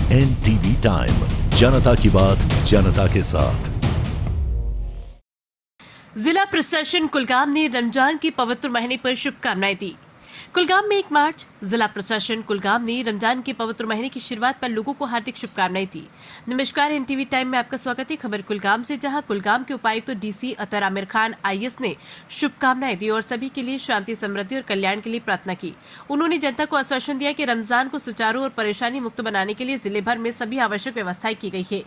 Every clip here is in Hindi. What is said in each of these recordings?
NTV टाइम, जनता की बात जनता के साथ। जिला प्रशासन कुलगाम ने रमजान के पवित्र महीने पर शुभकामनाएं दी। कुलगाम में 1 मार्च जिला प्रशासन कुलगाम ने रमजान के पवित्र महीने की शुरुआत पर लोगों को हार्दिक शुभकामनाएं दी। नमस्कार, एनटीवी टाइम में आपका स्वागत है। खबर कुलगाम से, जहां कुलगाम के उपायुक्त डीसी अतर आमिर खान IAS ने शुभकामनाएं दी और सभी के लिए शांति, समृद्धि और कल्याण के लिए प्रार्थना की। उन्होंने जनता को आश्वासन दिया कि रमजान को सुचारू और परेशानी मुक्त बनाने के लिए जिले भर में सभी आवश्यक व्यवस्थाएं की गई है।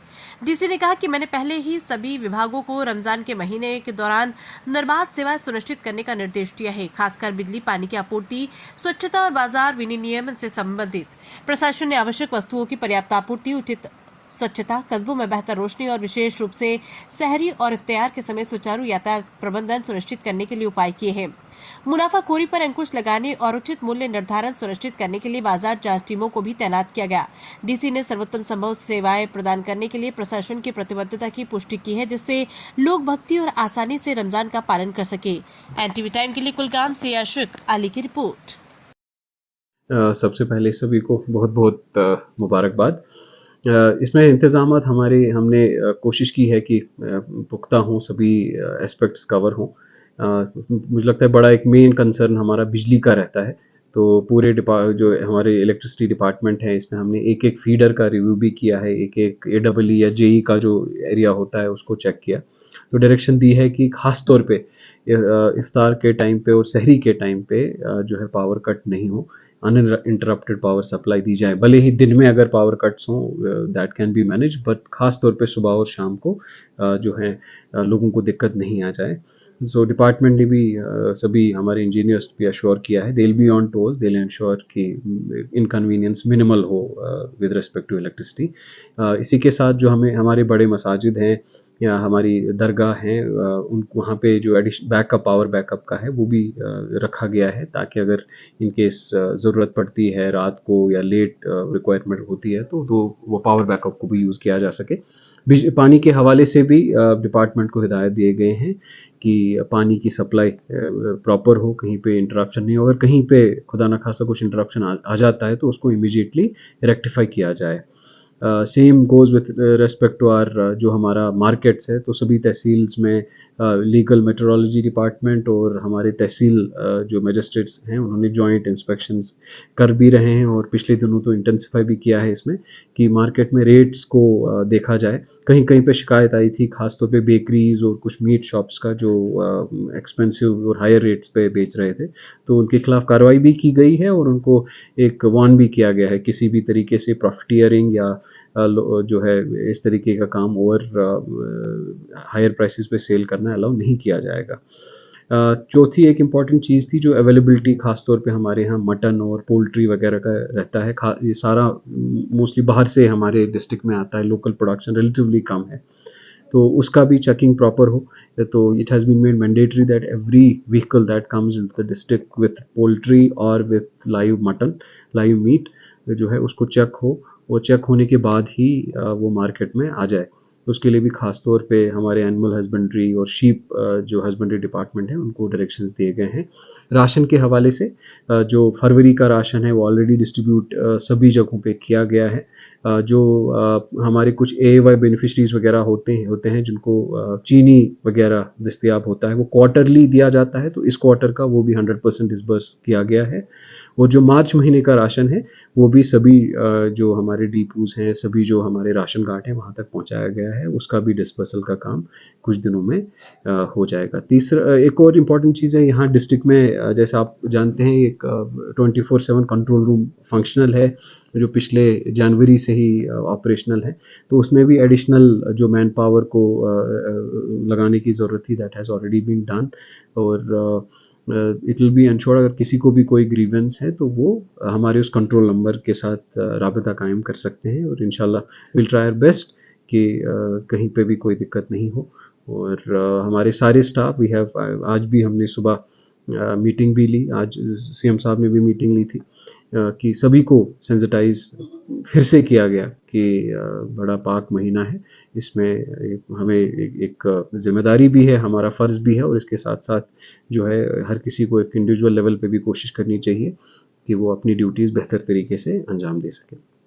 डीसी ने कहा कि मैंने पहले ही सभी विभागों को रमजान के महीने के दौरान निर्बाध सेवाएं सुनिश्चित करने का निर्देश दिया है, खासकर बिजली, पानी की आपूर्ति, स्वच्छता और बाजार विनियमन से संबंधित। प्रशासन ने आवश्यक वस्तुओं की पर्याप्त आपूर्ति, उचित स्वच्छता, कस्बों में बेहतर रोशनी और विशेष रूप से सहरी और इफ्तियार के समय सुचारू यातायात प्रबंधन सुनिश्चित करने के लिए उपाय किए हैं। मुनाफाखोरी पर अंकुश लगाने और उचित मूल्य निर्धारण सुनिश्चित करने के लिए बाजार जांच टीमों को भी तैनात किया गया। डीसी ने सर्वोत्तम संभव सेवाएं प्रदान करने के लिए प्रशासन की प्रतिबद्धता की पुष्टि की है, जिससे लोग भक्ति और आसानी से रमजान का पालन कर सके। एनटीवी टाइम के लिए कुलगाम से आशिक अली की रिपोर्ट। सबसे पहले सभी को बहुत बहुत मुबारकबाद। इसमें इंतज़ामात हमने कोशिश की है कि पुख्ता हों, सभी एस्पेक्ट्स कवर हों। मुझे लगता है बड़ा एक मेन कंसर्न हमारा बिजली का रहता है, तो पूरे जो हमारे इलेक्ट्रिसिटी डिपार्टमेंट है, इसमें हमने एक फीडर का रिव्यू भी किया है, एक AEE या JE का जो एरिया होता है उसको चेक किया। तो डायरेक्शन दी है कि ख़ास तौर पे इफ्तार के टाइम पे और सहरी के टाइम पे जो है पावर कट नहीं हो, अनइंटरप्टेड पावर सप्लाई दी जाए। भले ही दिन में अगर पावर कट्स हों, that can be manage, but ख़ास तौर पे सुबह और शाम को जो है लोगों को दिक्कत नहीं आ जाए। सो डिपार्टमेंट ने भी सभी हमारे इंजीनियर्स भी अश्योर किया है, they will be on toes, they will ensure कि इनकन्वीनियंस मिनिमल हो विद रिस्पेक्ट टू इलेक्ट्रिसिटी। इसी के साथ जो हमारे बड़े मसाजिद हैं या हमारी दरगाह हैं, उन वहाँ पे जो बैकअप पावर बैकअप का है वो भी रखा गया है, ताकि अगर इन केस ज़रूरत पड़ती है रात को या लेट रिक्वायरमेंट होती है तो वो पावर बैकअप को भी यूज़ किया जा सके। पानी के हवाले से भी डिपार्टमेंट को हिदायत दिए गए हैं कि पानी की सप्लाई प्रॉपर हो, कहीं पे इंटरप्शन नहीं हो। अगर कहीं पे खुदा न खास्ता कुछ इंटरप्शन आ जाता है तो उसको इमीडिएटली रेक्टिफाई किया जाए। Same goes with respect to our जो हमारा मार्केट्स है, तो सभी तहसील्स में लीगल मेट्रोलॉजी डिपार्टमेंट और हमारे तहसील जो मजिस्ट्रेट्स हैं उन्होंने जॉइंट इंस्पेक्शंस कर भी रहे हैं, और पिछले दिनों तो इंटेंसिफाई भी किया है इसमें कि मार्केट में रेट्स को देखा जाए। कहीं कहीं पे शिकायत आई थी, खासतौर पे बेकरीज और कुछ मीट शॉप्स का जो एक्सपेंसिव और हायर रेट्स पे बेच रहे थे, तो उनके खिलाफ कार्रवाई भी की गई है और उनको एक वार्न भी किया गया है किसी भी तरीके से प्रॉफिटियरिंग या जो है इस तरीके का काम ओवर हायर प्राइसेस पे सेल करना अलाउ नहीं किया जाएगा। चौथी एक इम्पॉर्टेंट चीज़ थी जो अवेलेबिलिटी, ख़ास तौर पे हमारे यहाँ मटन और पोल्ट्री वगैरह का रहता है। ये सारा मोस्टली बाहर से हमारे डिस्ट्रिक्ट में आता है, लोकल प्रोडक्शन रिलेटिवली कम है, तो उसका भी चेकिंग प्रॉपर हो। तो it has been made mandatory that every vehicle that comes into the district with poultry और with live mutton, live meat जो है उसको चेक हो, वो चेक होने के बाद ही वो मार्केट में आ जाए। उसके लिए भी ख़ास तौर पे हमारे एनिमल हस्बेंड्री और शीप जो हस्बेंड्री डिपार्टमेंट है उनको डायरेक्शंस दिए गए हैं। राशन के हवाले से जो फरवरी का राशन है वो ऑलरेडी डिस्ट्रीब्यूट सभी जगहों पे किया गया है। जो हमारे कुछ AY बेनिफिशरीज़ वगैरह होते हैं जिनको चीनी वगैरह दस्तयाब होता है, वो क्वार्टरली दिया जाता है, तो इस क्वार्टर का वो भी 100% डिसबर्स किया गया है। और जो मार्च महीने का राशन है वो भी सभी जो हमारे डिपोज़ हैं, सभी जो हमारे राशन कार्ड हैं वहाँ तक पहुँचाया गया है, उसका भी डिस्पर्सल का काम कुछ दिनों में हो जाएगा। तीसरा एक और इम्पॉर्टेंट चीज़ है, यहाँ डिस्ट्रिक्ट में जैसे आप जानते हैं एक 24/7 कंट्रोल रूम फंक्शनल है जो पिछले जनवरी से ही ऑपरेशनल है, तो उसमें भी एडिशनल जो मैन पावर को लगाने की ज़रूरत थी, that has already been done. और इट विल बी इंश्योर अगर किसी को भी कोई ग्रीवेंस है तो वो हमारे उस कंट्रोल नंबर के साथ राबता कायम कर सकते हैं, और इंशाल्लाह विल ट्राई आवर बेस्ट कि कहीं पे भी कोई दिक्कत नहीं हो। और हमारे सारे स्टाफ वी हैव, आज भी हमने सुबह मीटिंग भी ली, आज CM साहब ने भी मीटिंग ली थी कि सभी को सेंसिटाइज फिर से किया गया कि बड़ा पाक महीना है, इसमें हमें एक जिम्मेदारी भी है, हमारा फ़र्ज़ भी है, और इसके साथ साथ जो है हर किसी को एक इंडिविजुअल लेवल पे भी कोशिश करनी चाहिए कि वो अपनी ड्यूटीज़ बेहतर तरीके से अंजाम दे सके।